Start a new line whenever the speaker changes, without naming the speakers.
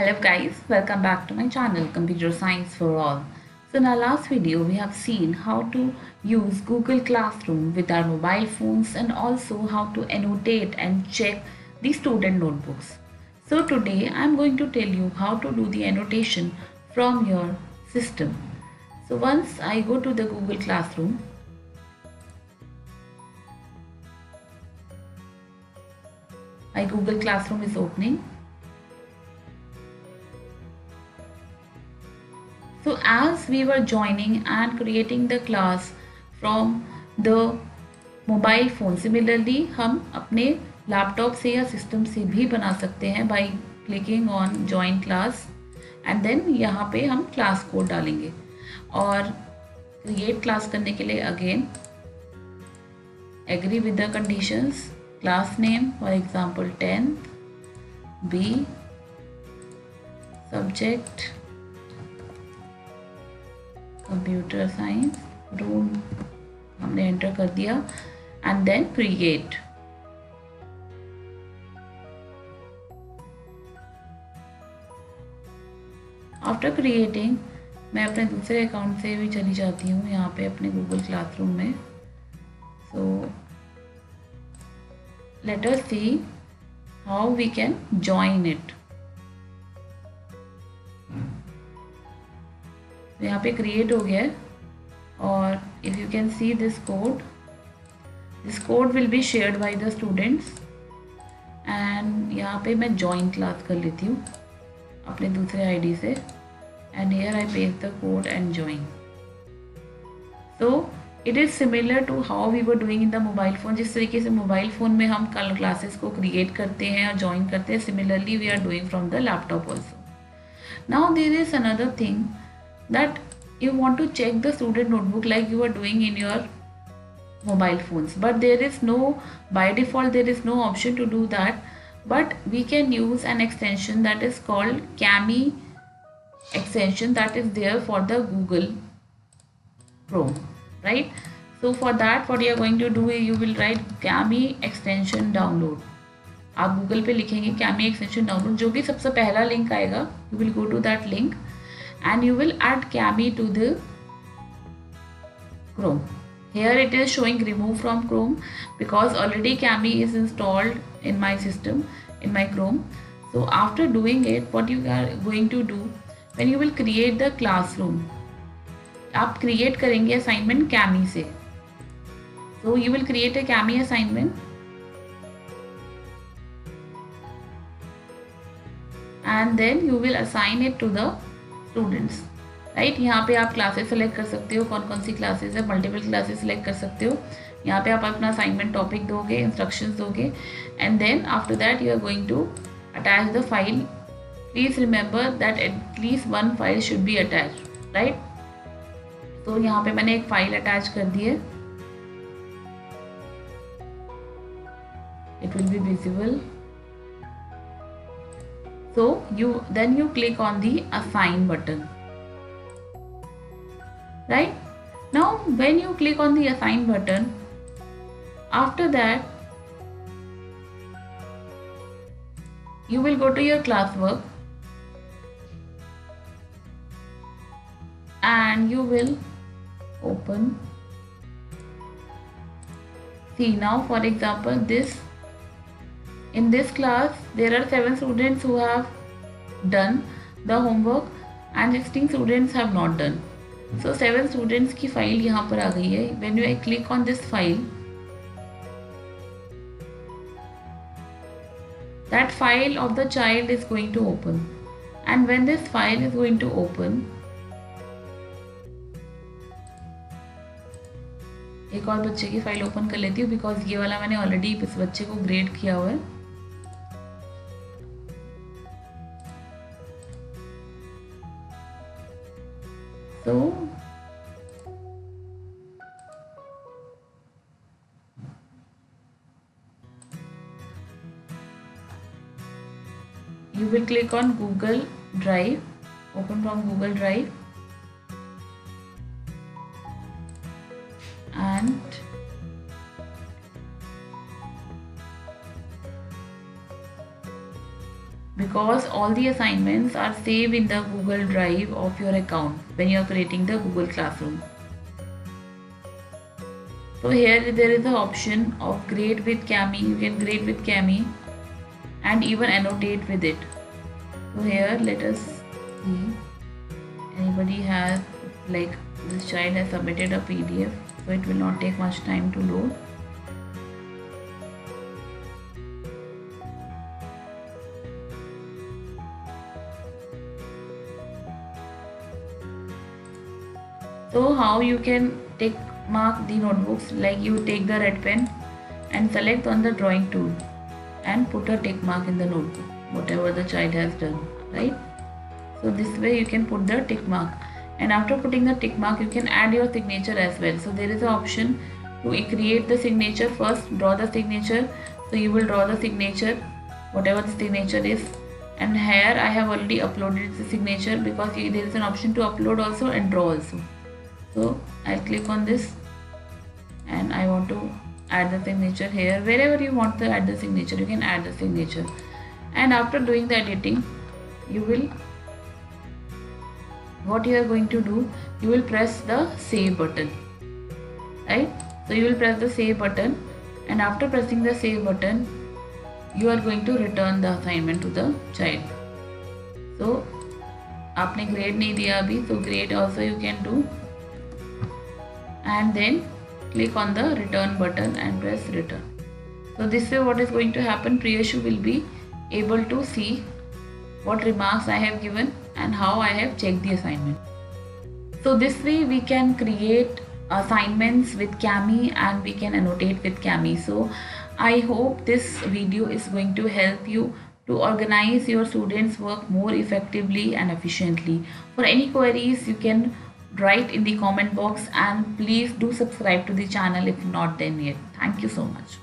Hello guys, welcome back to my channel Computer Science for All. So in our last video we have seen how to use Google Classroom with our mobile phones and also how to annotate and check the student notebooks. So today I am going to tell you how to do the annotation from your system. So once I go to the Google Classroom, my Google Classroom is opening. So as we were joining and creating the class from the mobile phone, similarly हम अपने laptop से या system से भी बना सकते हैं by clicking on join class and then यहाँ पे हम क्लास कोड डालेंगे और create class करने के लिए again agree with the conditions, class name for example 10th, B, subject computer science room हमने एंटर कर दिया and then create. After creating मैं अपने दूसरे अकाउंट से भी चली जाती हूँ यहाँ पे अपने गूगल क्लासरूम में. So let us see how we can join it. यहाँ पे क्रिएट हो गया है और if you can see this code will be shared by the students and यहाँ पे मैं जॉइन क्लास कर लेती हूँ अपने दूसरे आईडी से and here I paste the code and join. So it is similar to how we were doing in the mobile phone. जिस तरीके से मोबाइल फ़ोन में हम कल क्लासेस को क्रिएट करते हैं और ज्वाइन करते हैं, similarly we are doing from the laptop also. Now there is another thing that you want to check the student notebook like you are doing in your mobile phones, but there is no, by default there is no option to do that, but we can use an extension that is called Kami extension that is there for the Google Chrome, right? So for that what you are going to do is you will write Kami extension download. आप Google पे लिखेंगे Kami extension download, जो भी सबसे पहला link आएगा you will go to that link and you will add Kami to the Chrome. Here it is showing remove from Chrome because already Kami is installed in my system, in my Chrome. So after doing it, what you are going to do, when you will create the classroom, आप create करेंगे assignment Kami से. So you will create a Kami assignment and then you will assign it to the students, right. यहाँ पे आप classes select कर सकते हो, कौन कौन सी क्लासेस है, मल्टीपल क्लासेस सेलेक्ट कर सकते हो. यहाँ पे आप अपना असाइनमेंट टॉपिक दोगे, इंस्ट्रक्शंस दोगे and then after that you are going to attach the file. Please remember that at least one file should be attach, right. तो यहाँ पे मैंने एक फाइल अटैच कर दी है. It will be visible. So then you click on the assign button, right? Now when you click on the assign button, after that you will go to your classwork and you will open. See now for example in this class there are 7 students who have done the homework and 16 students have not done. So 7 students की file यहाँ पर आ गई है. When you click on this file, that file of the child is going to open, and when this file is going to open, एक और बच्चे की file open कर लेती हूँ बिकॉज ये वाला मैंने ऑलरेडी इस बच्चे को ग्रेड किया हुआ है. So you will click on Google Drive, open from Google Drive and because all the assignments are saved in the Google Drive of your account when you are creating the Google Classroom. So here there is the option of grade with Kami. You can grade with Kami and even annotate with it. So here let us see, anybody has, like, this child has submitted a PDF, so it will not take much time to load. So how you can tick mark the notebooks, like you take the red pen and select on the drawing tool and put a tick mark in the notebook, whatever the child has done, right? So this way you can put the tick mark, and after putting the tick mark you can add your signature as well. So there is an option to create the signature. First draw the signature, so you will draw the signature, whatever the signature is, and here I have already uploaded the signature because there is an option to upload also and draw also. So I'll click on this and I want to add the signature here. Wherever you want to add the signature, you can add the signature, and after doing the editing, you will, what you are going to do, you will press the save button, right? So you will press the save button, and after pressing the save button, you are going to return the assignment to the child. So आपने grade नहीं दिया अभी, so grade also you can do, and then click on the return button and press return. So this way what is going to happen, Priyashu will be able to see what remarks I have given and how I have checked the assignment. So this way we can create assignments with Kami and we can annotate with Kami. So I hope this video is going to help you to organize your students' work more effectively and efficiently. For any queries, you can write in the comment box, and please do subscribe to the channel if not done yet. Thank you so much.